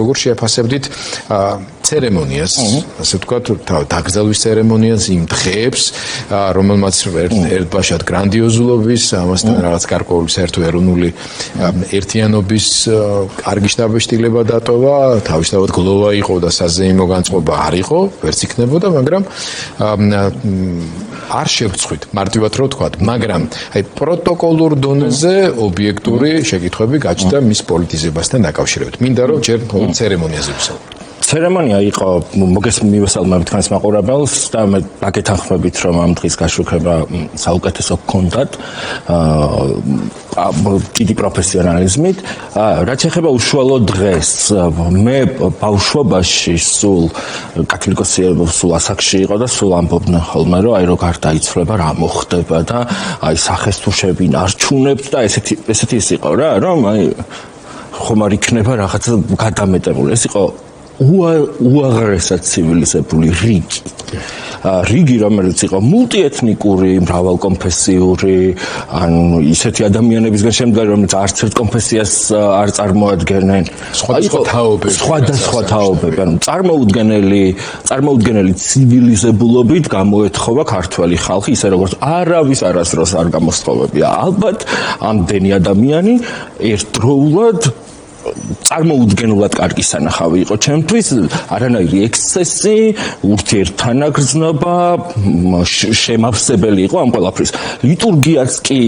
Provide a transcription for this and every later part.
როგორ შეაფასებდით ცერემონიას, ასე ვთქვათ, დაკრძალვის ცერემონიას, იმ დღეებს, რომელმაც ერთბაშად გრანდიოზულობის, ამასთან რაღაც გარკვეული საერთო ეროვნული ერთიანობის კარგი შთაბეჭდილება დატოვა, თავისთავად გლოვა იყო და საზეიმო განწყობა არ იყო, ვერც იქნებოდა, მაგრამ არ შევწყვით, მარტივად რო ვთქვათ, მაგრამ აი პროტოკოლურ დონეზე ობიექტური შეკითხვები გაჩნდა მის პოლიტიზებასთან დაკავშირებით. მინდა რომ ჯერ ცერემონიაზე ვსაუბროთ. ცერემონია იყო მოგესმივესალმებით თქვენს მაყურებელს და მე გაგეთანხმებით რომ ამ დღის გაშუქება საუკეთესო გქონდათ დიდი პროფესიონალიზმით. რაც ეხება უშუალო დღეს, მე ბავშვობაში სულ კათოლიკოსი სულ ასაკში იყო და სულ ამბობდნენ ხოლმე რომ აი როგორ დაიცვლება რა მოხდება და აი სახეს თუ შევინ არჩუნებთ და ესეთი ის იყო რა რომ აი ხომ არ იქნება რაღაცა გადამეტებული. ეს იყო უაღრესად ცივილიზებული რიგი, რომელიც იყო მულტიეთნიკური, მრავალკონფესიური, ანუ ისეთი ადამიანებისგან შემდგარი, რომელიც არც ერთ კონფესიას არ წარმოადგენენ, სხვადასხვა თაობები, ანუ წარმოუდგენელი ცივილიზებულობით გამოეთხოვა ქართველი ხალხი, ისე როგორც არავის არასდროს არ გამოსთხოვებია. ალბათ ამდენი ადამიანი ერთდროულად წარმოუდგენლად კარგი სანახავი იყო ჩემთვის, არანაირი ექსცესი, ურთიერთთანაგრძნობა, შემავსებელი იყო ამ ყველაფრის. ლიტურგიაც კი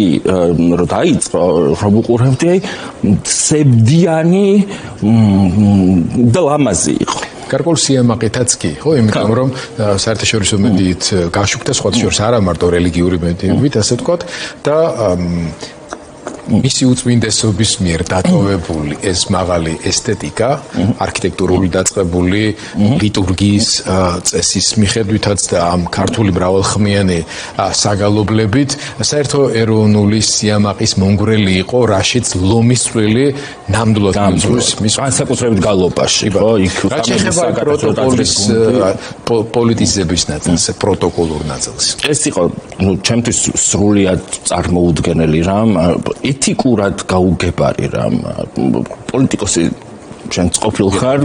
რო დაიწყო, რომ უყურებდი, სევდიანი და ლამაზი იყო. გარკვეულ სიამაყითაც კი, ხო, იმიტომ რომ საერთაშორისო მედიით გაშუქდა, სხვა შორის არა მარტო რელიგიური მედიებით, ასე ვთქვათ, და მისი უწმინდესობის მიერ დატოვებული ეს მაღალი ესთეტიკა, არქიტექტურული დაწყებული ლიტურგიის წესის მიხედვითაც და ამ ქართული მრავალხმიანი საგალობლებით, საერთო ეროვნული სიამაყის მონგვრელი იყო, რაშიც ლომის წვლილი ნამდვილად მიუძღვის მის განსაკუთრებით გალობაში, ხო, იქ რაც ეხება პროტოკოლის პოლიტიზების ნაწილს, პროტოკოლურ ნაწილს. ეს იყო, ჩემთვის სრულიად წარმოუდგენელი რამ, ეთიკურად გაუგებარი რამ, პოლიტიკოსი ჩვენ ყოფილ ხარ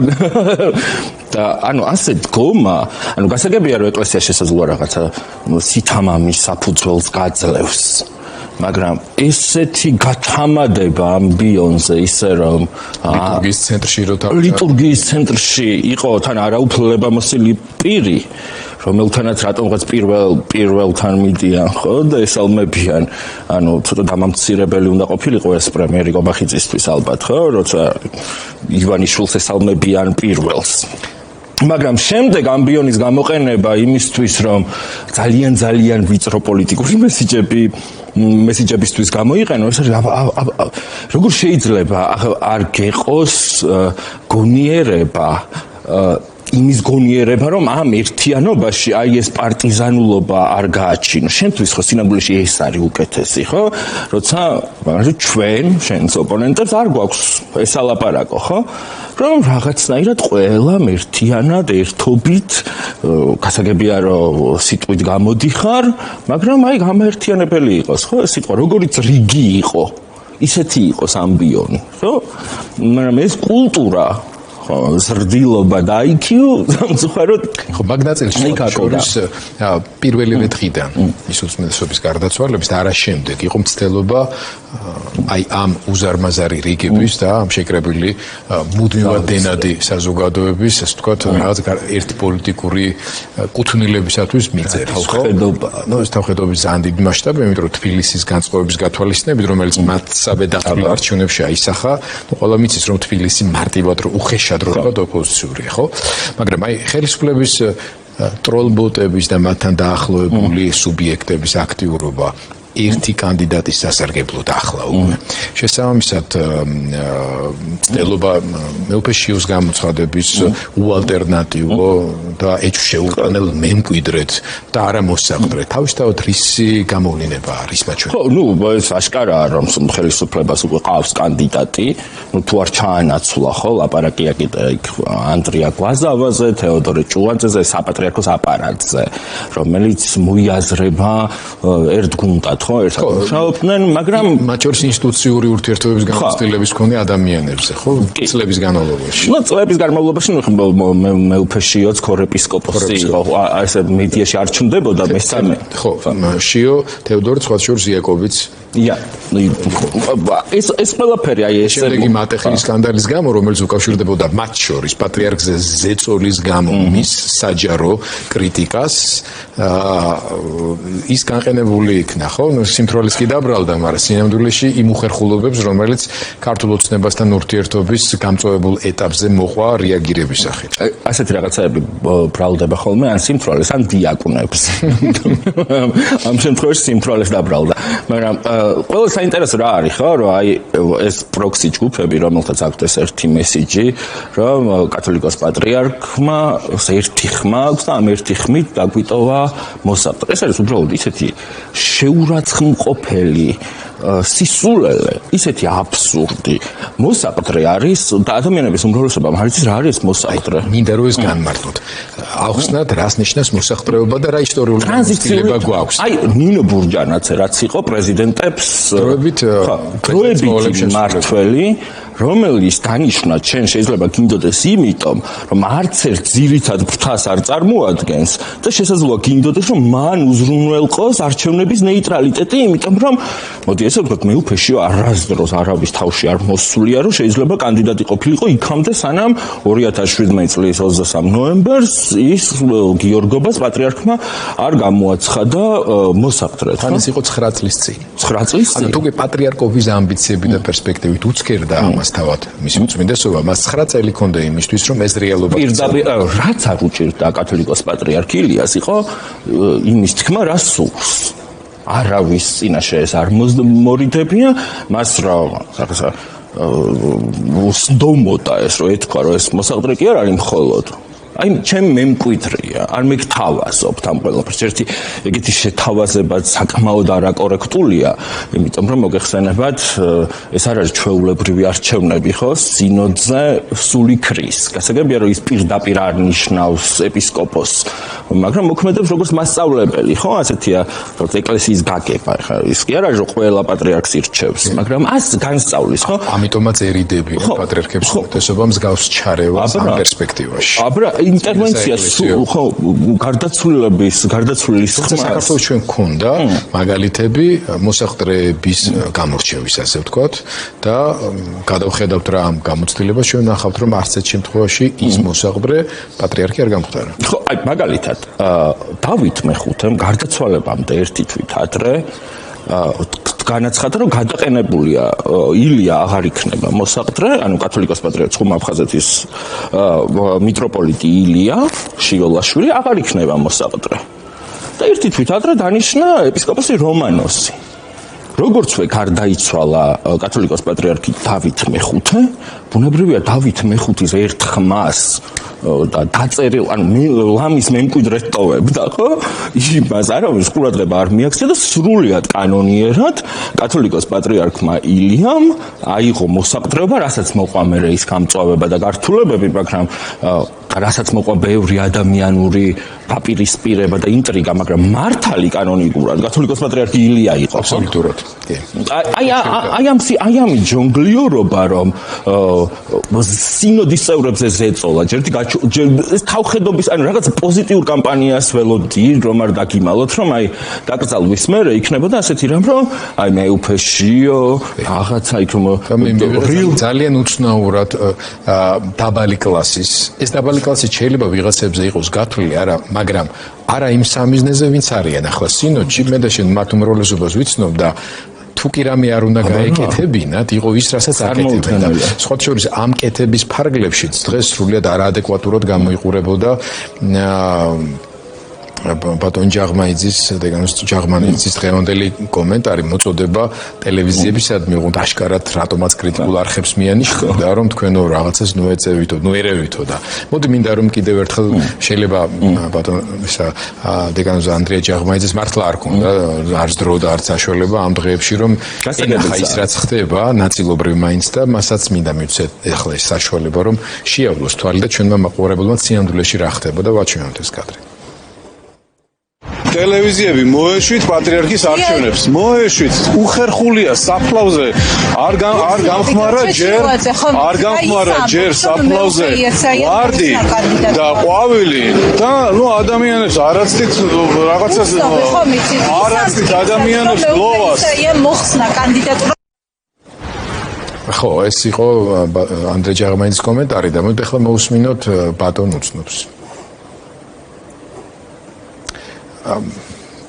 და ანუ ასე დგომა, ანუ გასაგებია რომ ეკლესია შესაძლოა რაღაცა სითამამის საფუძველს გაძლევს, მაგრამ ესეთი გათამადება ამბიონზე ისე რომ ლიტურგიის ცენტრში იყო თან არაუფლებამოსილი პირი, რომელთანაც რატომღაც პირველთან მიდიან, ხო, და ესალმებიან, ანუ ცოტა დამამცირებელი უნდა ყოფილიყო ეს პრემიერი გობახიძისთვის ალბათ, ხო, როცა ივანიშვილს ესალმებიან პირველს. მაგრამ შემდეგ ამბიონის გამოყენება იმისთვის, რომ ძალიან ვიწრო პოლიტიკური მესიჯებისთვის გამოიყენო, ეს როგორ შეიძლება არ გეყოს გონიერება იმის გონიერება, რომ ამ ერთიანობაში აი ეს პარტიზანულობა არ გააჩინო. შენთვის ხო სინამდვილეში ეს არის უკეთესი, ხო? როცა ჩვენ, შენს ოპონენტებს არ გვაქვს ეს ალაპარაკო, ხო? რომ რაღაცნაირად ყველამ ერთიანად, ერთობით, გასაგებია რომ სიტყვით გამოდიხარ, მაგრამ აი გამაერთიანებელი იყოს, ხო? ეს სიტყვა როგორიც რიგი იყო, ისეთი იყოს ამბიონი, ხო? მაგრამ ეს კულტურა ზრდილობა და IQ სამწუხაროდ ხო მაგ ნაწილში შორის პირველივე დღიდან ის უწმიდესობის გარდაცვალების და არა შემდეგ იყო მცდელობა აი ამ უზარმაზარი რიგების და ამ შეკრებილი მუდმივად დენადი საზოგადოების, ასე ვთქვათ, რაღაც ერთი პოლიტიკური კუთვნილებისათვის მიწერის, ხო? ნუ ეს თავხედობის ძალიან დიდი მასშტაბი, იმიტომ რომ თბილისის განწყობების გათვალისწინებით, რომელიც მათსავე დაწყებულ არჩევნებში აისახა, ნუ ყველა მიცის რომ თბილისი მარტივად რო უხეშად დროულად ოპოზიციურია, ხო? მაგრამ აი ხელისუფლების ტროლბოტების და მათთან დაახლოებული სუბიექტების აქტიურობა ერთი კანდიდატის სასარგებლოდ ახლა უკვე. შესაბამისად, ცდელობა მეუფეშიოს გამოცხადების უალტერნატივო და ეჩვეუყანელ მემკვიდრედ და არა მოსაყდრეთ. თავისთავად რისი გამოვლინება არის მათ შორის? ხო, ნუ ეს აშკარაა, რომ ხელისუფლებას უკვე ყავს კანდიდატი, ნუ თუ არ ჩაანაცვლა, ხო, ლაპარაკია კიდე იქ ანდრია გვაზავაზე, თეოდორე ჭუვაძეზე, საპატრიარქოს აპარატზე, რომელიც მოიაზრება ერთგუნდად ხო ერთად მუშაობდნენ, მაგრამ მათ შორის ინსტიტუციური ურთიერთობების გამოცდილების მქონე ადამიანებზე, ხო? წლების განმავლობაში. ნუ წლების განმავლობაში მეუფეშიოც ქორეპისკოპოსი იყო, ესე მედიაში არ ჩნდებოდა მესამე. ხო, შიო თეოდორე სხვა შორის იაკობიც ეს ყველაფერი აი ეს შემდეგი მატეხილის სკანდალის გამო, რომელიც უკავშირდებოდა მათ შორის პატრიარქზე ზეწოლის გამო მის საჯარო კრიტიკას, ის განყენებული იქნა, ხო? სიმთვრალეს კი დაბრალდა, მაგრამ სინამდვილეში იმ უხერხულობებს, რომელიც ქართულ ოცნებასთან ურთიერთობის გამწვავებულ ეტაპზე მოყვა რეაგირების სახით. ასეთი რაღაცები ბრალდება ხოლმე ან სიმთვრალეს, ან დიაკვნებს. ამ შემთხვევაში სიმთვრალეს დაბრალდა, მაგრამ ყველა საინტერესო რა არის, ხო, რომ აი ეს პროქსი ჯგუფები, რომელთაც აქვთ ეს ერთი მესიჯი, რომ კათოლიკოს პატრიარქმა ერთი ხმა აქვს და ამ ერთი ხმით დაგვიტოვა მოსაყდრე. ეს არის უბრალოდ ისეთი შეურაცხმყოფელი სისულელე, ისეთი აბსურდი. მოსაყდრე არის და ადამიანების უმრავლესობამ არ იცის რა არის მოსაყდრე. მინდა რომ ეს განმარტოთ. ახსნათ რას ნიშნავს მოსაყდრეობა და რა ისტორიული განმარტება გვაქვს. აი ნინო ბურჯანაც რაც იყო პრეზიდენტებს დროებით მართველი, რომელიც დანიშნა ჩვენ შეიძლება გინდოდეს იმიტომ, რომ არც ერთ ძირითად ფრთას არ წარმოადგენს და შესაძლოა გინდოდეს, რომ მან უზრუნველყოს არჩევნების ნეიტრალიტეტი, იმიტომ რომ მოდი ესე ვთქვათ, მეუფეშიო არასდროს არავის თავში არ მოსულია, რომ შეიძლება კანდიდატი ყოფილიყო იქამდე, სანამ 2017 წლის 23 ნოემბერს ის გიორგობას პატრიარქმა არ გამოაცხადა მოსაყდრედ. თან ის იყო 9 წლის წინ. 9 წლის წინ. ანუ თუ პატრიარქობის ამბიციები და პერსპექტივით უცქერდა ამას თავად მისი უწმინდესობა, მას 9 წელი ჰქონდა იმისთვის, რომ ეს რეალობა პირდაპირ რაც არ უჭირდა კათოლიკოს პატრიარქ ილიას იყო იმის თქმა, რა სურს. არავის წინაშე ეს არ მორიდებია, მას რა უსდომოდა ეს რომ ეთქვა, რომ ეს მოსაყდრე კი არ არის მხოლოდ აი ჩემ მემკვიდრეა, არ მეკთავაზობთ ამ ყველაფერს. ერთი ეგეთი შეთავაზება საკმაოდ არაკორექტულია, იმიტომ რომ მოგეხსენებათ, ეს არ არის ჩვეულებრივი არჩევნები, ხო? სინოდზე სული ქრის. გასაგებია, რომ ის პირდაპირ არ ნიშნავს ეპისკოპოსს, მაგრამ მოქმედებს როგორც მასწავლებელი, ხო? ასეთია ეკლესიის გაგება, ხა ის კი არ არის რომ ყველა პატრიარქს ირჩევს, მაგრამ ას განსწავლის, ხო? ამიტომაც ერიდები პატრიარქების უმეტესობა მსგავს ჩარევას ამ პერსპექტივაში. ინტერვენცია ხო გარდაცვლილის ხმა საქართველოს ჩვენ გქონდა მაგალითები მოსაყდრეების გამორჩევის, ასე ვთქვათ, და გადავხედავთ რა ამ გამოცდილებას, ჩვენ ნახავთ, რომ არც ერთ შემთხვევაში ის მოსაყდრე პატრიარქი არ გამხდარა. ხო, აი მაგალითად დავით მეხუთემ გარდაცვალებამდე ერთი თვით ადრე განაცხადა, რომ გადაყენებულია ილია აღარ იქნება მოსაყდრე, ანუ კათოლიკოს პატრიარქ ხუმ-აფხაზეთის მიტროპოლიტი ილია შიოლაშვილი აღარ იქნება მოსაყდრე. და ერთი თვით ადრე დანიშნა ეპისკოპოსი რომანოსი. როგორცვე გარდაიცვალა კათოლიკოს პატრიარქი დავით მეხუთე, ბუნებრივია დავით მეხუთის ერთ ხმას და დაწერილ ან ლამის მემკვიდრედ ტოვებდა, ხო? იმას არავის ყურადღება არ მიაქცია და სრულიად კანონიერად კათოლიკოს პატრიარქმა ილიამ აიღო მოსაყდრეობა, რასაც მოყვა მერე ის გამწვავება და გართულებები, მაგრამ რასაც მოყვა ბევრი ადამიანური დაპირისპირება და ინტრიგა, მაგრამ მართალი კანონიკურად კათოლიკოს პატრიარქი ილია იყო. აბსოლუტურად. აი ამ ჯონგლიორობა, რომ სინოდის წევრებზე ზეწოლა, ეს თავხედობის, ანუ რაღაც პოზიტიურ კამპანიას ველოდი, რომ არ დაგიმალოთ, რომ აი დაკრძალვის მერე იქნებოდა ასეთი რამ, რომ აი მეუფეშიო, რაღაცა იქ ძალიან უცნაურად დაბალი კლასის. ეს დაბალი კლასი შეიძლება ვიღაცებზე იყოს გათვლილი, არა, მაგრამ არა იმ სამიზნეზე, ვინც არიან. ახლა სინოდში მე და შენ მათ უმრავლესობას ვიცნობ და თუ კი რამე არ უნდა გაეკეთებინათ, იყო ის, რასაც აკეთებდა. სხვა შორის ამ კეთების ფარგლებშიც დღეს სრულიად არაადეკვატურად გამოიყურებოდა ბატონ ჯაღმანიძის, დეგანოს ჯაღმანიძის დღევანდელი კომენტარი მოწოდება ტელევიზიებისადმი, უყურთ აშკარად რატომაც კრიტიკულ არხებს მიანიშნებდა, რომ თქვენო რაღაცას ნუ ეწევითო, ნუ ერევითო და მოდი მინდა რომ კიდევ ერთხელ შეიძლება ბატონ ისა დეგანოს ანდრია ჯაღმანიძის მართლა არ ქონდა არც დრო და არც საშუალება ამ დღეებში რომ ენახა ის რაც ხდება ნაწილობრივ მაინც და მასაც მინდა მივცეთ ეხლა ეს საშუალება რომ შეავლოს თვალი და ჩვენმა მაყურებელმა სინამდვილეში რა ხდებოდა ვაჩვენოთ ეს კადრი. ტელევიზიები მოეშვით პატრიარქის არჩევნებს. მოეშვით, უხერხულია საფლავზე. არ გამხმარა ჯერ საფლავზე ვარდი და ყვავილი და ადამიანებს არაცდით რაღაცას არაცდით ადამიანებს გლოვას. მოხსნა კანდიდატურა. ხო, ეს იყო ანდრე ჯაღმაიძის კომენტარი და მოდი ახლა მოусმინოთ ბატონ უცნობს.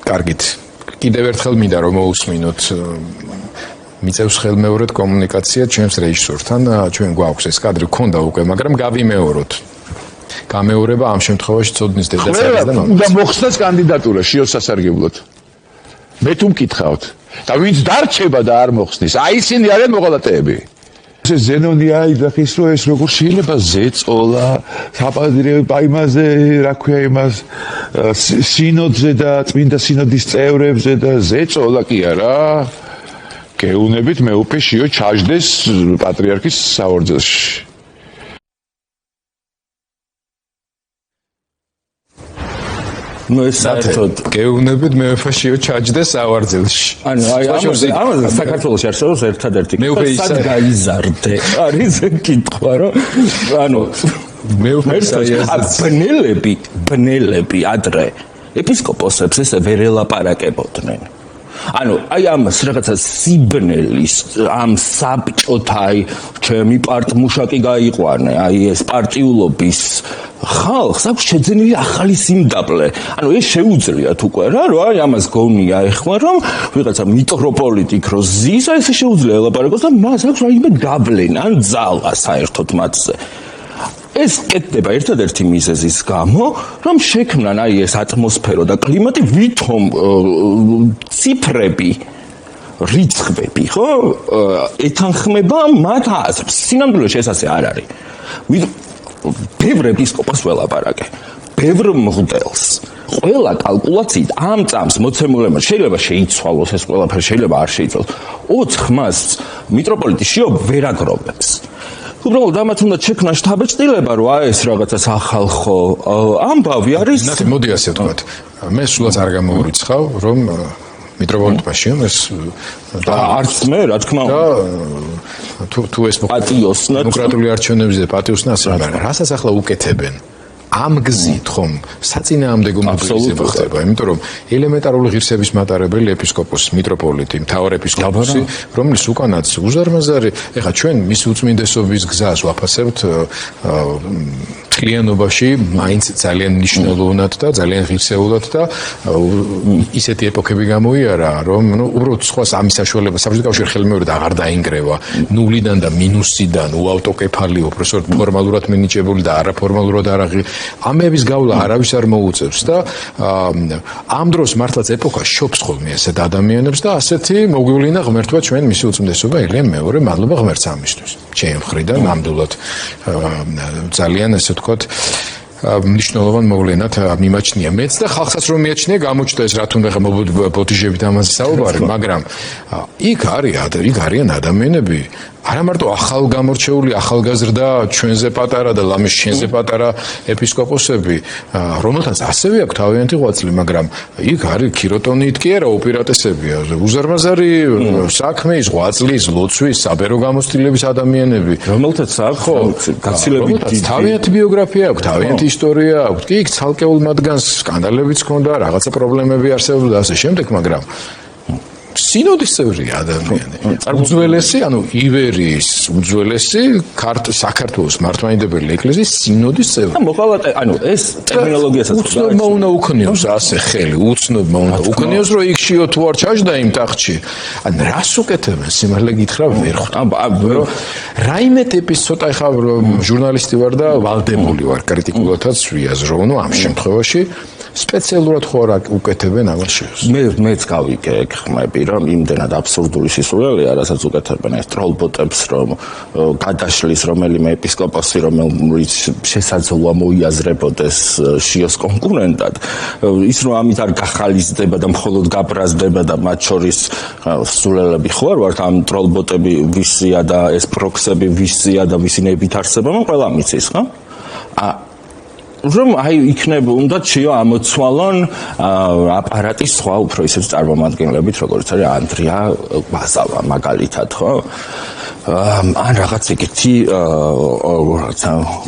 კარგით. კიდევ ერთხელ მინდა რომ მოусმინოთ მიწევს ხელმეორედ კომუნიკაცია ჩემს რეჟისორთან, ჩვენ გვაქვს ეს კადრი გქონდა უკვე, მაგრამ გავიმეოროთ. გამეორება ამ შემთხვევაში ცოდნის დედაცარეს და უნდა მოხსნას კანდიდატურა შიოს სასარგებლოდ. მე თუ მკითხავთ და ვინც დარჩება და არ მოხსნის, აი ისინი არიან მოღალატეები. ეს ზენონი აიძახის რომ ეს როგორ შეიძლება ზეწოლა, საპატრიარქო იმაზე, რა ქვია იმას, სინოდზე და წმინდა სინოდის წევრებზე და ზეწოლა კი არა. გეუნებით მეუფე შიო ჩაждდეს პატრიარქის საორდელში. ну ეს საერთოდ გეუბნებით მეუფე შიო ჩაждდეს საორდელში. ანუ აი ამაზე საქართველოს არსებობს ერთადერთი სად გაიზარდე არის კითხვა რომ ანუ ბნელები ადრე ეპისკოპოსებს ესე ვერ ელაპარაკებოდნენ. ანუ აი ამას რაღაცა სიბნელის ამ საბჭოთა აი ჩემი პარტმუშაკი გაიყვანე აი ეს პარტიულობის ხალხს აქვს შეძენილი ახალი სიმდაბლე. ანუ ეს შეუძლიათ უკვე რა რომ აი ამას გონია ეხლა რომ ვიღაცა მიტროპოლიტი რო ზის აი ეს შეუძლია ელაპარაკოს და მას აქვს რაიმე გავლენა ან ძალა საერთოდ მათზე. ეს კეთდება ერთადერთი მიზეზის გამო, რომ შექმნან აი ეს ატმოსფერო და კლიმატი, ვითომ ციფრები, რიცხვები, ხო? ეთანხმება მათ აზრს. სინამდვილეში ეს ასე არ არის. ბევრ ეპისკოპოსს ველაპარაკე, ბევრ მღვდელს. ყველა კალკულაციით ამ წამს მოცემულებმა შეიძლება შეიცვალოს ეს ყველაფერი, შეიძლება არ შეიცვალოს. 4 ხმას მიტროპოლიტი შიო ვერ აგროვებს. უბრალოდ ამათ უნდა შექმნა შთაბეჭდილება, რომ აი ეს რაღაცა სახალხო ამბავი არის. ნათი, მოდი ასე ვთქვათ. მე სულაც არ გამოვრიცხავ, რომ მიტროპოლიტმა შექმნეს და არც მე, რა თქმა უნდა. თუ ეს დემოკრატიული არჩევნებზე პატიოსნა ასე, მაგრამ რასაც ახლა უკეთებენ ამ გზით ხომ საწინააღმდეგო მობილიზება ხდება, იმიტომ რომ ელემენტარული ღირსების მატარებელი ეპისკოპოსი, მიტროპოლიტი, მთავარეპისკოპოსი, რომლის უკანაც უზარმაზარი, ეხლა ჩვენ მის უწმინდესობის გზას ვაფასებთ მთლიანობაში მაინც ძალიან მნიშვნელოვნად და ძალიან ღირსეულად და ისეთი ეპოქები გამოიარა, რომ უბრალოდ სხვა ამის საშუალება საბჭოთა კავშირი ხელმეორედ აღარ დაინგრევა, ნულიდან და მინუსიდან, უავტოკეფალი, უბრალოდ ფორმალურად მინიჭებული და არაფორმალურად არაღი ამების გავლა არავის არ მოუწევს და ამ დროს მართლაც ეპოქა შობს ხოლმე ასეთ ადამიანებს და ასეთი მოგვივლინა ღმერთმა ჩვენ მისი უწმინდესობა ელია მეორე მადლობა ღმერთს ამისთვის. ჩემი მხრიდან ნამდვილად ძალიან ასე ვთქვათ მნიშვნელოვან მოვლენად მიმაჩნია მეც და ხალხსაც რომ მიაჩნია გამოჩნდა ეს რა თუნდა ბოდიჟებით ამაზე საუბარი, მაგრამ იქ არიან ადამიანები არა მარტო ახალ გამორჩეული ახალგაზრდა ჩვენზე პატარა და ლამის ჩვენზე პატარა ეპისკოპოსები, რომელთაც ასევე აქვს თავიანთი ღვაწლი, მაგრამ იქ არის ქიროტონით კი არა უპირატესებია, უზარმაზარი საქმის, ღვაწლის, ლოცვის, საბერო გამოცდილების ადამიანები, რომელთაც აქვს გაცილებით თავიანთი ბიოგრაფია აქვს, თავიანთი ისტორია აქვს. კი, იქ ცალკეულ მათგანს სკანდალებიც ჰქონდა, რაღაცა პრობლემები არსებობდა და ასე შემდეგ, მაგრამ სინოდის წევრი ადამიანი. უძველესი, ანუ ივერიის უძველესი საქართველოს მართლმადიდებელი ეკლესიის სინოდის წევრი. და მოყავატე, ანუ ეს ტერმინოლოგიასაც უცნობმა უნდა უქნიოს ასე ხელი, უცნობმა უნდა უქნიოს, რომ იქ შიო თუ არ ჩაჯდა იმ ტახტში. ან რას უკეთებენ? სიმართლე გითხრა ვერ ხვდები. რაიმე ტიპის ცოტა ხა ჟურნალისტი ვარ და ვალდებული ვარ კრიტიკულადაც ვიაზრო, ნუ ამ შემთხვევაში სპეციალურად ხო არ უკეთებენ ამას შეოს. მეც გავიგე ეგ ხმები, რომ იმდენად აბსურდული სისულელეა, რასაც უკეთებენ ეს ტროლბოტებს, რომ გადაშლის რომელიმე ეპისკოპოსი, რომელიც შესაძლოა მოიაზრებოდეს შიოს კონკურენტად, ის რომ ამით არ გახალისდება და მხოლოდ გაბრაზდება და მათ შორის სულელები ხო არ ვართ, ამ ტროლბოტები ვისია და ეს პროქსები ვისია და ვისი ნებით არსებობა, ყველა მიცის, ხო? რომ აი იქნება უნდა ჩიო ამოცვალონ აპარატის სხვა უფრო ისეთ წარმომადგენლებით, როგორც არის ანდრია ბაზავა მაგალითად, ხო? ან რაღაც ეგეთი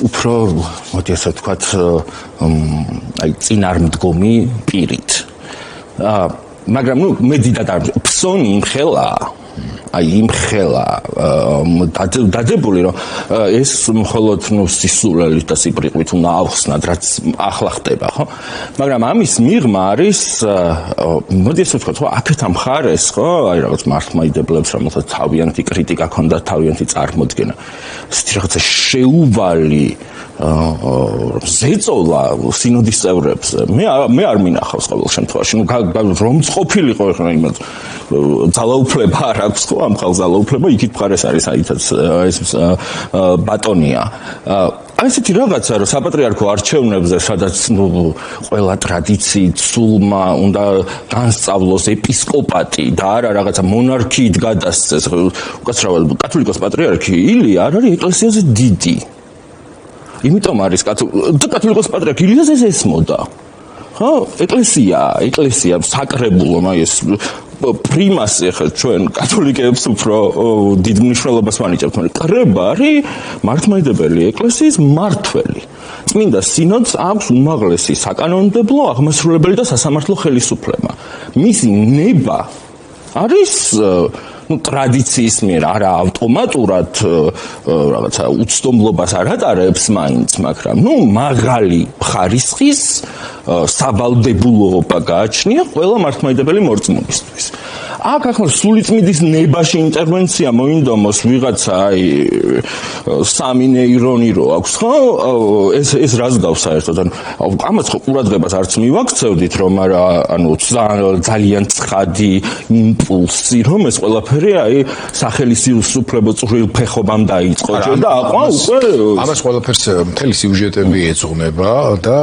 უფრო მოდი ასე ვთქვათ, აი წინარმდგომი პირით. მაგრამ ნუ მე დიდად არ ფსონი იმხელა აი იმხელა დადებული რომ ეს მხოლოდ ნუ სისულელით და სიბრიყვით უნდა ავხსნათ რაც ახლა ხდება ხო მაგრამ ამის მიღმა არის მოდი ასე ვთქვათ ხო აქეთ ამ ხარეს ხო აი რაღაც მართლმადიდებლებს რომელსაც თავიანთი კრიტიკა ქონდა თავიანთი წარმოდგენა ესეთი რაღაცა შეუვალი ზეწოლა სინოდის წევრებზე მე არ მინახავს ყოველ შემთხვევაში ნუ რომც ყოფილიყო ხა იმათ ძალაუფლება არ აქვს ხო ამ ხალხს ძალაუფლება იქით მხარეს არის აითაც ეს ბატონია აი ესეთი რაღაცა რომ საპატრიარქო არჩევნებზე სადაც ნუ ყველა ტრადიციით სულმა უნდა განსწავლოს ეპისკოპატი და არა რაღაცა მონარქიით გადასცეს უკაცრავად კათოლიკოს პატრიარქი ილია არ არის ეკლესიაზე დიდი იმიტომ არის კათოლიკოს პატრიარქი ილიას ეს ესმოდა ხო ეკლესია საკრებულო აი ეს პრიმასი ხა ჩვენ კათოლიკეებს უფრო დიდ მნიშვნელობას ვანიჭებთ მაგრამ კრება არის მართლმადიდებელი ეკლესიის მართველი წმინდა სინოდს აქვს უმაღლესი საკანონმდებლო აღმასრულებელი და სასამართლო ხელისუფლება მისი ნება არის ტრადიციის მიერ არა ავტომატურად რაღაცა უცდომლობას არ ატარებს მაინც მაგრამ მაღალი ხარისხის სავალდებულოობა გააჩნია ყველა მართლმადიდებელი მორწმუნისთვის აქ ახლა სულიწმიდის ნებაში ინტერვენცია მოინდომოს ვიღაცა აი სამი ნეირონი რო აქვს ხო ეს რას გავს საერთოდ ამას ხო ყურადღებას არც მივაქცევდით რომ არა ანუ ძალიან ცხადი იმპულსი რომ ეს ყველაფერი აი სახელისუფლებო წვრილ ფეხობამ დაიწყო და აყვა უკვე ამას ყველაფერს მთელი სიუჟეტები ეძღვნება და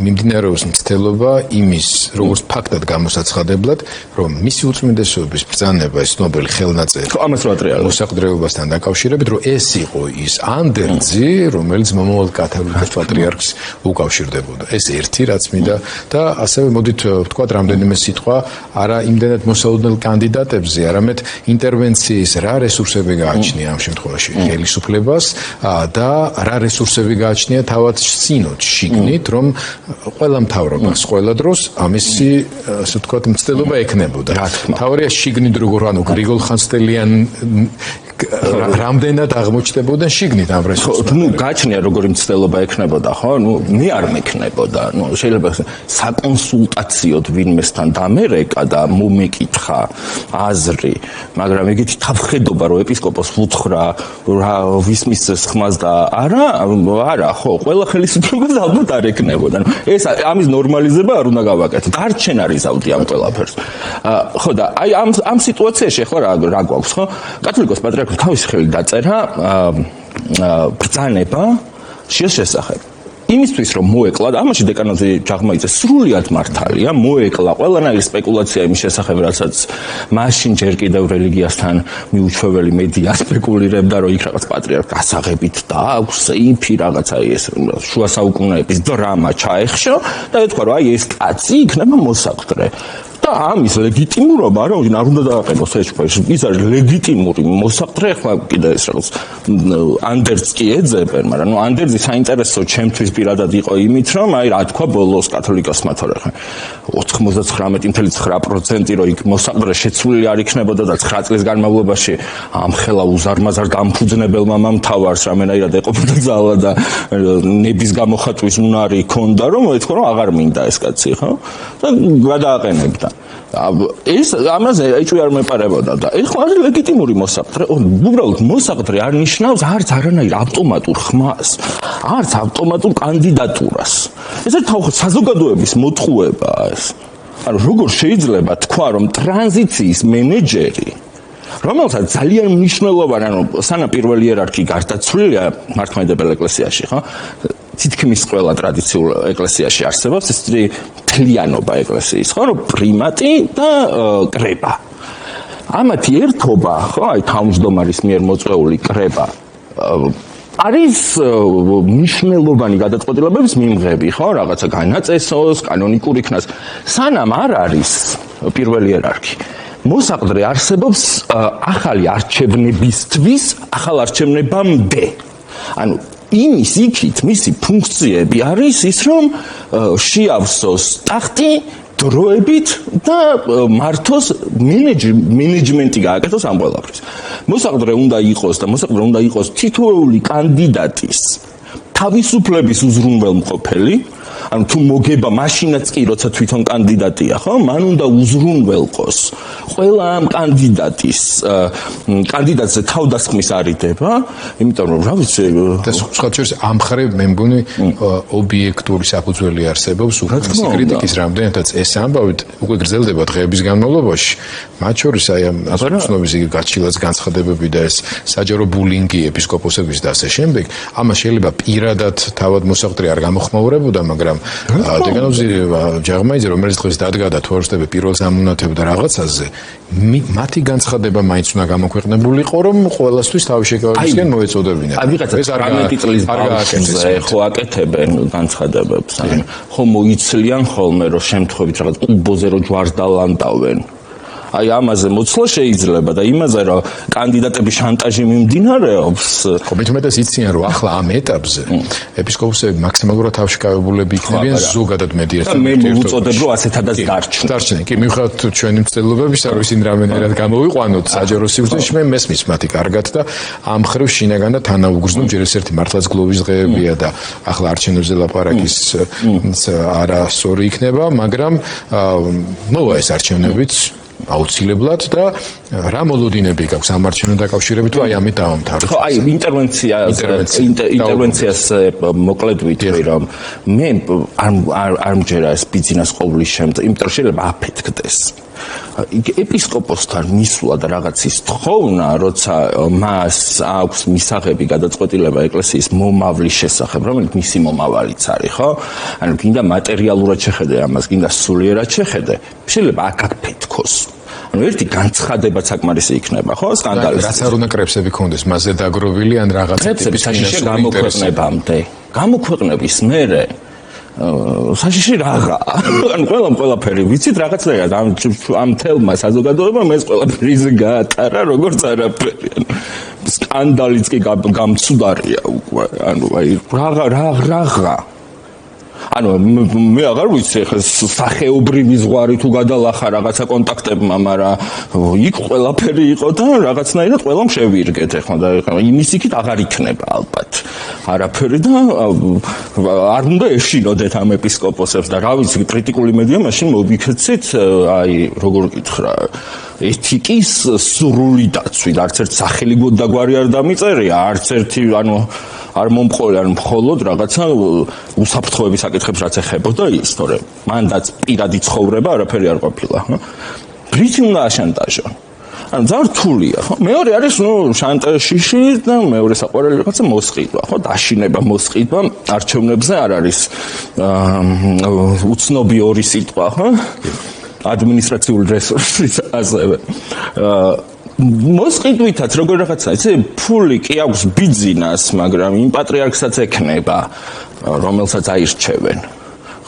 მიმდინარეობს მცდელობა იმის როგორც ფაქტად გამოსაცხადებლად რომ მისი უწმინდესობის ბრძანება ეს ნობელი ხელნაწერი ამას პატრიარქოს მოსაყდრეობასთან დაკავშირებით რომ ეს იყო ის ანდერძი რომელიც მომავალ კათოლიკოს პატრიარქს უკავშირდებოდა ეს ერთი რაც მინდა და ასევე მოდით ვთქვათ რამდენიმე სიტყვა არა იმდენად მოსაუდნელ კანდიდატებზე არამედ ინტერვენციის რა რესურსები გააჩნია ამ შემთხვევაში ხელისუფლებას და რა რესურსები გააჩნია თავად სინოდს შიგნით რომ ყველა მთავრობას ყველა დროს ამისი ასე ვთქვათ მცდელობა ექნებოდა. თავარია შიგნით როგორ ანუ გრიგოლ ხანძთელიან რამდენად აღმოჩნდებოდა შიგნით ამ რესურსს. ნუ გაჩნია როგორი მცდელობა ექნებოდა ხო? ნუ მე არ მექნებოდა. ნუ შეიძლება საკონსულტაციოდ ვინმესთან დამერეკა და მომეკითხა აზრი, მაგრამ ეგეთი თავხედობა რომ ეპისკოპოსს უთხრა რა ვის მისცეს ხმას და არა ხო, ყველა ხელისუფლებას ალბათ არ ექნებოდა. ეს ამის ნორმალიზება არ უნდა გავაკეთოთ. არჩენ არის ავდი ამ ყველაფერს. ხო და აი ამ სიტუაციაში ახლა რა გვაქვს ხო? კათოლიკოს პატრიარქოს თავის ხელი დაწერა ბრძანება შიოს შესახებ. იმისთვის რომ მოეკლა და ამაში დეკანოზი ჯაღმაიძე სრულიად მართალია, მოეკლა ყველანაირი სპეკულაცია იმის შესახებ, რასაც მაშინ ჯერ კიდევ რელიგიასთან მიუჩვეველი მედია სპეკულირებდა, რომ იქ რაღაც პატრიარქს ასაღებით დააქვს, სეიფი რაღაცა ეს შუა საუკუნეების დრამა ჩაეხშო და ეთქვა რომ აი ეს კაცი იქნება მოსაყდრე. და ამის ლეგიტიმურობა რა არ უნდა დააყენოს ეს არის ლეგიტიმური მოსაყდრე ახლა კიდე ეს რაღაც ანდერძს კი ეძებენ მაგრამ ნუ ანდერძი საინტერესო ჩემთვის პირადად იყო იმით რომ აი რა თქვა ბოლოს კათოლიკოსმა თორე ხა 99.9% რომ იქ მოსაყდრე შეცვლილი არ იქნებოდა და 9 წლის განმავლობაში ამხელა უზარმაზარ დამფუძნებელმა მამთავარს რამენაირად ეყოფოდა ძალა და ნების გამოხატვის უნარი ჰქონდა რომ ეთქვა რომ აღარ მინდა ეს კაცი ხო და გადააყენებდა ეს ამაზე ეჭვი არ მეპარებოდა და ეხლა არის ლეგიტიმური მოსაყდრე უბრალოდ მოსაყდრე არ ნიშნავს არც არანაირ ავტომატურ ხმას არც ავტომატურ კანდიდატურას ეს არის საზოგადოების მოტყუებაა ეს ანუ როგორ შეიძლება თქვა რომ ტრანზიციის მენეჯერი რომელსაც ძალიან მნიშვნელოვანი ანუ სანა პირველი იერარქი გარდაცვლილია მართლმადიდებელ ეკლესიაში ხო თითქმის ყველა ტრადიციულ ეკლესიაში არსებობს ეს მთლიანობა ეკლესიის ხო რომ პრიმატი და კრება ამათი ერთობა ხო აი თავმჯდომარის მიერ მოწვეული კრება არის მნიშვნელოვანი გადაწყვეტილებების მიმღები, ხო, რაღაცა განაწესოს, კანონიკური იქნას. სანამ არ არის პირველი იერარქი. მოსაყდრე არსებობს ახალი არჩევნებისთვის, ახალ არჩევნებამდე. ანუ იმის იქით მისი ფუნქციები არის ის, რომ შეავსოს ტახტი დროებით და მართოს მენეჯმენტი გააკეთოს ამ ყველაფრის. მოსაყდრე უნდა იყოს თითოეული კანდიდატის თავისუფლების უზრუნველმყოფელი, ანუ თუ მოგება მაშინაც კი როცა თვითონ კანდიდატია, ხო? მან უნდა უზრუნველყოს ყველა ამ კანდიდატზე თავდასხმის არიდება, იმიტომ რომ რა ვიცი, და სხვა შორის ამ მხრივ მე მგონი ობიექტური საფუძველი არსებობს უფროსი კრიტიკის რამდენადაც ეს ამბავი უკვე გრძელდება დღეების განმავლობაში, მათ შორის აი ამ აზროვნების გაჩილած განცხადებები და ეს საჯარო ბულინგი ეპისკოპოსების და ასე შემდეგ, ამას შეიძლება პირადად თავად მოსაყდრე არ გამოხმაურებოდა, მაგრამ დეკანოზი ჯაღმაიძე რომელიც დღეს დადგა და თუ არ ვშტები პირველ სამუნათებდა რაღაცაზე მათი განცხადება მაინც უნდა გამოქვეყნებულიყო რომ ყველასთვის თავის შეკავებისკენ მოეწოდებინათ. ეს არ გამეტიწლის ბავშვზე ხო აკეთებენ განცხადებებს. ხო მოიცლიან ხოლმე რომ შემთხვევით რაღაც უბოზე რო ჯვარს დალანდავენ. აი ამაზე მოცლა შეიძლება და იმაზე რომ კანდიდატების შანტაჟი მიმდინარეობს. ხო მეტუმეტეს იციან რომ ახლა ამ ეტაპზე ეპისკოპოსები მაქსიმალურად თავშეკავებულები იქნებიან ზოგადად მედიასთან. მე მოუწოდებ რომ ასეთადაც დარჩნენ. კი მიუხედავად ჩვენი მცდელობებისა რომ ისინი რამენერად გამოვიყვანოთ საჯარო სივრცეში მე მესმის მათი კარგად და ამ ხრივ შინაგან და თანაუგრძნო ჯერ ეს ერთი მართლაც გლოვის დღეებია და ახლა არჩევნებზე ლაპარაკის არასწორი იქნება, მაგრამ მოვა ეს არჩევნებიც აუცილებლად და რა მოლოდინები გაქვს ამ არჩევნთან დაკავშირებით თუ აი ამით დავამთავროთ. ხო, აი ინტერვენციას მოკლედ ვიტყვი რომ მე არ მჯერა ეს ბიზნეს ყოვლის შემდგომ, იმიტომ რომ შეიძლება აფეთქდეს. ეპისკოპოსთან მისვლა და რაღაც ის თხოვნა, როცა მას აქვს მისაღები გადაწყვეტილება ეკლესიის მომავლის შესახებ, რომელიც მისი მომავალიც არის, ხო? ანუ გინდა მატერიალურად შეხედე ამას, გინდა სულიერად შეხედე, შეიძლება აქ აფეთქოს. ანუ ერთი განცხადება საკმარისი იქნება, ხო? სკანდალის. რაც არ უნდა კრებსები ქონდეს, მასზე დაგროვილი ან რაღაც ტიპის გამოქვეყნებამდე. გამოქვეყნების მერე საშიში რაღა. ანუ ყველაფერი ვიცით რაღაცნაირად ამ თელმა საზოგადოებამ ეს ყველაფერი გაატარა როგორც არაფერი. სკანდალიც კი გამცუდარია უკვე. ანუ აი რაღა. ანუ მე აღარ ვიცი ხა სახეობრივი ზღვარი თუ გადალახა რაღაცა კონტაქტებმა, მაგრამ იქ ყველაფერი იყო და რაღაცნაირად ყველამ შევირგეთ ახლა და იმის იქით აღარ იქნება ალბათ არაფერი და არ უნდა ეშინოდეთ ამ ეპისკოპოსებს და რა ვიცი კრიტიკული მედია მაშინ მოვიქცეთ აი როგორ გითხრა ეთიკის სრული დაცვით არც ერთ სახელი გოდაგვარი არ დამიწერია არც ერთი ანუ არ მომყოლე არ მხოლოდ რაღაცა უსაფრთხოების საკითხებს რაც ეხებოდა ის თორე მანდაც პირადი ცხოვრება არაფერი არ ყოფილა ბრიტი უნდა აშანტაჟო ანუ ძალიან რთულია ხო მეორე არის ნუ შანტაჟში და მეორე საყვარელი რაღაცა მოსყიდვა ხო დაშინება მოსყიდვა არჩევნებზე არ არის უცნობი ორი სიტყვა ხო ადმინისტრაციული რესურსის ასევე მოსყიდვითაც როგორ რაღაცა იცი ფული კი აქვს ბიზნეს მაგრამ იმ პატრიარქსაც ექნება რომელსაც აირჩევენ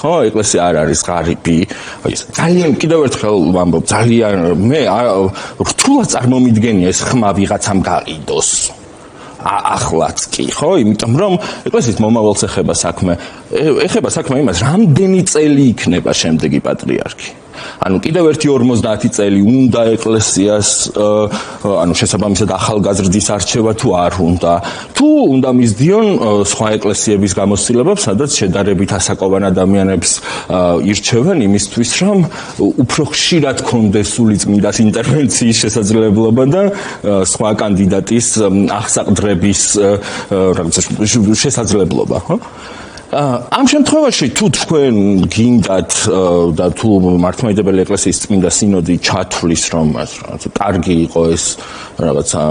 ხო ეკლესია არ არის ღარიბი ძალიან კიდევ ერთხელ ვამბობ ძალიან მე რთულად წარმომიდგენია ეს ხმა ვიღაცამ გაყიდოს ახლაც კი ხო იმიტომ რომ ეკლესიის მომავალს ეხება საქმე იმას რამდენი წელი იქნება შემდეგი პატრიარქი ანუ კიდევ ერთი 50 წელი უნდა ეკლესიას ანუ შესაბამისად ახალგაზრდის არჩევა თუ არ უნდა თუ უნდა მისდიონ სხვა ეკლესიების გამოცდილებებს სადაც შედარებით ასაკოვან ადამიანებს ირჩევენ იმისთვის რომ უფრო ხშირად კონდეს სული წმინდას ინტერვენციის შესაძლებლობა და სხვა კანდიდატის აღსაყდრების რაღაცა შესაძლებლობა ხო ამ შემთხვევაში თუ თქვენ გინდათ და თუ მართლმადიდებელი ეკლესიის წმინდა სინოდი ჩათვლის რომ რაღაცა კარგი იყო ეს რაღაცა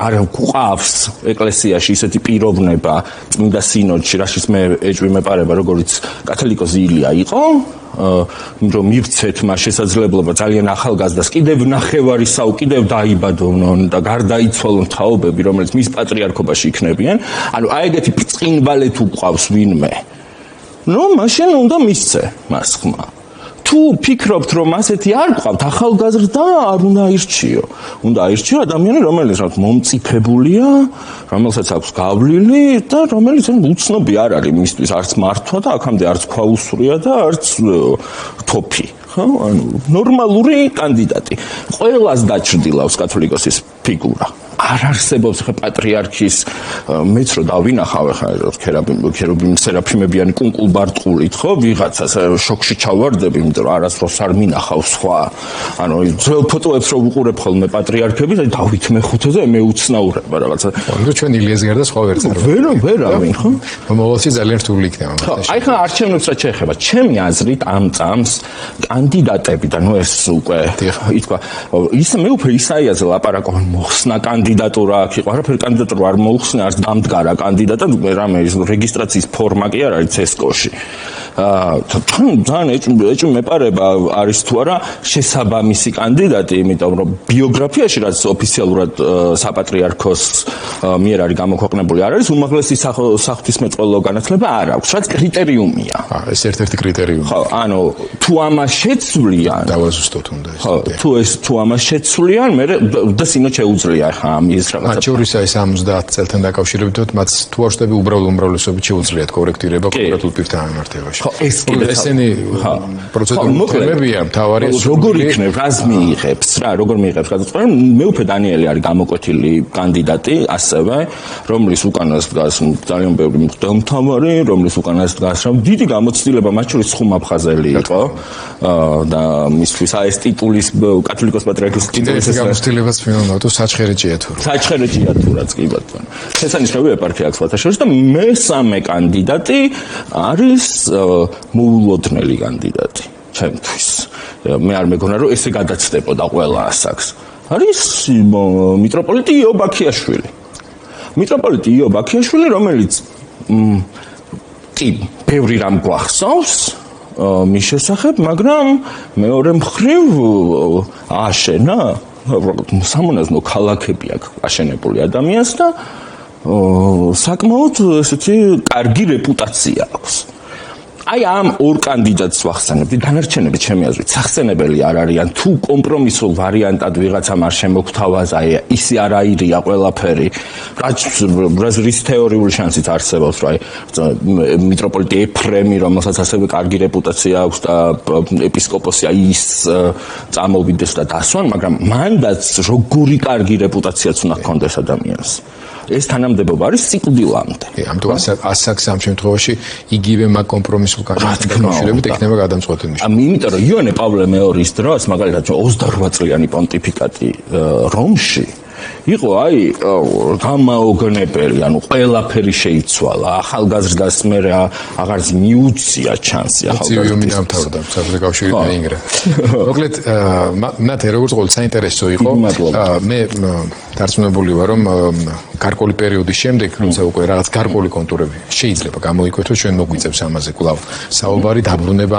არ გვყავს ეკლესიაში ისეთი პიროვნება წმინდა სინოდში, რაშიც მე ეჭვი მეპარება, როგორც კათოლიკოსი ილია იყო, რომ მივცეთ მას შესაძლებლობა ძალიან ახალგაზრდას კიდევ ნახევარი კიდევ დაიბადონ და გარდაიცვალონ თაობები, რომელიც მის პატრიარქობაში იქნებიან. ანუ აი ეგეთი ბრწყინვალე თუ გვყავს ვინმე, მაშინ უნდა მისცე მას ხმა. თუ ფიქრობთ, რომ ასეთი არ გყავთ, ახალგაზრდა არ უნდა აირჩიო. უნდა აირჩიო ადამიანი, რომელიც მომწიფებულია, რომელსაც აქვს გავლილი და რომელიც უცნობი არ არის მისთვის არც მართვა და აქამდე არც ქვაუსვრია და არც თოფი. ანუ ნორმალური კანდიდატი. ყველას დაჩრდილავს კათოლიკოსის ფიგურა. არ არსებობს ხა პატრიარქის მეც რო დავინახავ ხა ქერობიმ სერაფიმებიანი კუნკულბარტყულით ხო ვიღაცას შოქში ჩავარდები, იმიტომ რომ არასდროს არ მინახავ სხვა. ანუ ძველ ფოტოებს რო ვუყურებ ხოლმე პატრიარქების, აი დავით მეხუთეზე მე უცნაურება რაღაცა. ანუ ჩვენ ილიას გარდა სხვა ვერ წერო. ვერავინ ხო? მომავალში ძალიან რთული იქნება მაგას. აი ხა არჩევნებს რაც შეეხება, ჩემი აზრით ამ წამს კანდიდატები და ნუ ეს უკვე ითქვა ის მე უფრო ისაიაზე ლაპარაკობ მოხსნა კანდიდატურა აქ იყო, არაფერი კანდიდატურა არ მოუხსნა, არც დამდგარა კანდიდატად, რამე ის რეგისტრაციის ფორმა კი არ არის CESCO-ში. ძალიან ეჭვი მეპარება არის თუ არა შესაბამისი კანდიდატი, იმიტომ რომ ბიოგრაფიაში რაც ოფიციალურად საპატრიარქოს მიერ არის გამოქვეყნებული, არ არის უმაღლესი საღვთისმეტყველო განათლება არ აქვს, რაც კრიტერიუმია. ეს ერთ-ერთი კრიტერიუმია. ხო, ანუ თუ ამას შეცვლიან, დავაზუსტოთ უნდა ეს. თუ ამას შეცვლიან, მე და სინოდ შეუძლია ხა ამის რაღაცა. მათ შორის ეს 70 წელთან დაკავშირებით მათ თუ არ ვშტები უბრალოდ უმრავლესობით შეუძლიათ კორექტირება კონკრეტულ პირთან მიმართებაში. ხო, ეს კიდე ესენი პროცედურებია, მთავარია როგორ იქნებ, რას მიიღებს რა, როგორ მიიღებს გადაწყვეტა. მე უფრო დანიელი არის გამოკვეთილი კანდიდატი, ასევე რომლის უკანას დგას ძალიან ბევრი მღვდელმთავარი, რომლის უკანას დგას დიდი გამოცდილება, მათ შორის ხუმაფხაზელი იყო და მისთვის ეს ტიტულის კათოლიკოს პატრიარქის ტიტულის გამოცდილებას ვინმე თუ საჩხერეჭია თუ საჩხერეჭია თუ რაც კი ბატონო. შესანიშნავი ეპარქია აქვს ფათაშორის და მესამე კანდიდატი არის მოულოდნელი კანდიდატი ჩემთვის. მე არ მეგონა რომ ესე გადაცდებოდა ყველა ასაკს. არის მიტროპოლიტი იო ბაქიაშვილი. მიტროპოლიტი იო ბაქიაშვილი, რომელიც კი ბევრი რამ გვახსოვს მის შესახებ, მაგრამ მეორე მხრივ აშენა სამონაზნო ქალაქები აქვს აშენებული ადამიანს და საკმაოდ ესეთი კარგი რეპუტაცია აქვს. აი ამ ორ კანდიდატს ვახსენებდი, დანარჩენები ჩემი აზრით სახსენებელი არ არიან, თუ კომპრომისულ ვარიანტად ვიღაცამ არ შემოგთავაზა, ისე არ აირია ყველაფერი, რის თეორიული შანსით არსებობს, რა მიტროპოლიტი ეფრემი, რომელსაც ასევე კარგი რეპუტაცია აქვს და ეპისკოპოსი ის წამოვიდეს და დასვან, მაგრამ მანდაც როგორი კარგი რეპუტაციაც უნდა ჰქონდეს ადამიანს. ეს თანამდებობა არის სიკვდილამდე. ამიტომ ასაკს ამ შემთხვევაში იგივე მაგ კომპრომისულ კავშირებით ექნება გადამწყვეტი. იმიტომ რომ იოანე პავლე მეორის დროს, მაგალითად 28 წლიანი პონტიფიკატი რომში იყო აი გამაოგნებელი, ანუ ყველაფერი შეიცვალა, ახალგაზრდას მე აღარც მიუცია ჩანსი ახალგაზრდას. მი დამთავრდა საბჭოთა კავშირი და ინგრა. მოკლედ მათე როგორც ყოველ საინტერესო იყო, მე დარწმუნებული ვარ რომ გარკვეული პერიოდის შემდეგ, როცა უკვე რაღაც გარკვეული კონტურები შეიძლება გამოიკვეთოს, ჩვენ მოგვიწევს ამაზე კვლავ საუბარი, დაბრუნება